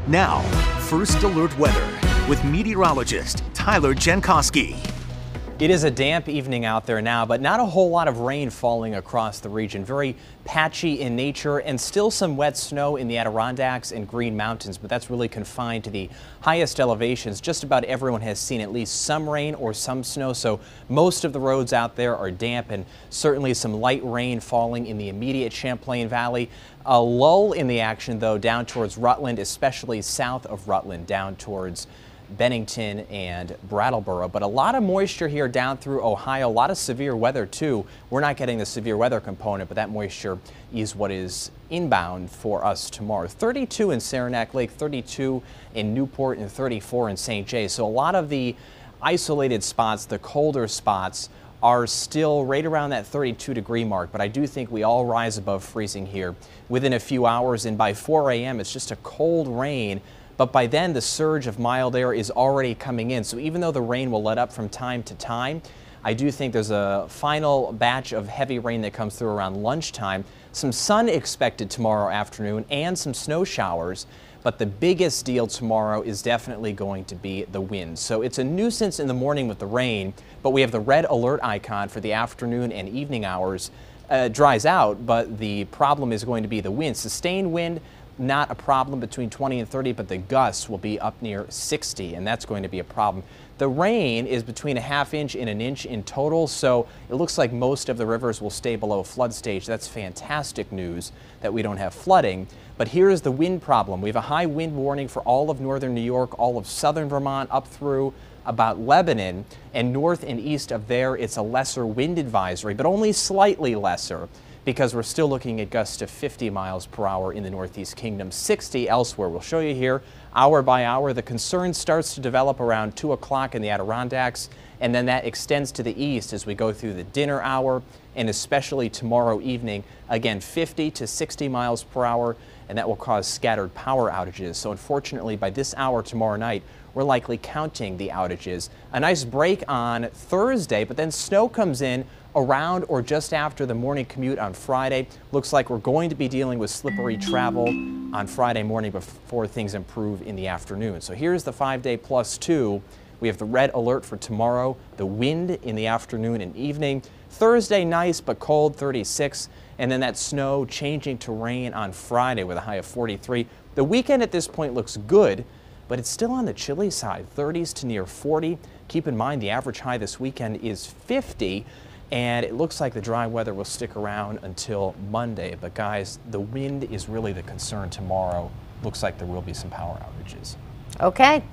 Now, First Alert Weather with meteorologist Tyler Jankowski. It is a damp evening out there now, but not a whole lot of rain falling across the region. Very patchy in nature and still some wet snow in the Adirondacks and Green Mountains, but that's really confined to the highest elevations. Just about everyone has seen at least some rain or some snow, so most of the roads out there are damp and certainly some light rain falling in the immediate Champlain Valley. A lull in the action, though, down towards Rutland, especially south of Rutland, down towards Bennington and Brattleboro, but a lot of moisture here down through Ohio. A lot of severe weather too. We're not getting the severe weather component, but that moisture is what is inbound for us tomorrow. 32 in Saranac Lake, 32 in Newport, and 34 in St. Jay. So a lot of the isolated spots, the colder spots, are still right around that 32-degree mark, but I do think we all rise above freezing here within a few hours, and by 4 a.m. it's just a cold rain. But by then, the surge of mild air is already coming in. So even though the rain will let up from time to time, I do think there's a final batch of heavy rain that comes through around lunchtime. Some sun expected tomorrow afternoon and some snow showers. But the biggest deal tomorrow is definitely going to be the wind. So it's a nuisance in the morning with the rain, but we have the red alert icon for the afternoon and evening hours. Dries out, but the problem is going to be the wind. Sustained wind, not a problem, between 20 and 30, but the gusts will be up near 60, and that's going to be a problem. The rain is between a ½ inch and an inch in total, so it looks like most of the rivers will stay below flood stage. That's fantastic news that we don't have flooding. But here's the wind problem. We have a high wind warning for all of northern New York, all of southern Vermont, up through about Lebanon, and north and east of there it's a lesser wind advisory, but only slightly lesser, because we're still looking at gusts of 50 miles per hour in the Northeast Kingdom, 60 elsewhere. We'll show you here hour by hour. The concern starts to develop around 2 o'clock in the Adirondacks, and then that extends to the east as we go through the dinner hour, and especially tomorrow evening. Again, 50 to 60 miles per hour, and that will cause scattered power outages. So unfortunately, by this hour tomorrow night, we're likely counting the outages. A nice break on Thursday, but then snow comes in around or just after the morning commute on Friday. Looks like we're going to be dealing with slippery travel on Friday morning before things improve in the afternoon. So here's the 5-day +2. We have the red alert for tomorrow, the wind in the afternoon and evening. Thursday, nice but cold, 36, and then that snow changing to rain on Friday with a high of 43. The weekend at this point looks good, but it's still on the chilly side, 30s to near 40. Keep in mind the average high this weekend is 50. And it looks like the dry weather will stick around until Monday. But guys, the wind is really the concern tomorrow. Looks like there will be some power outages. Okay.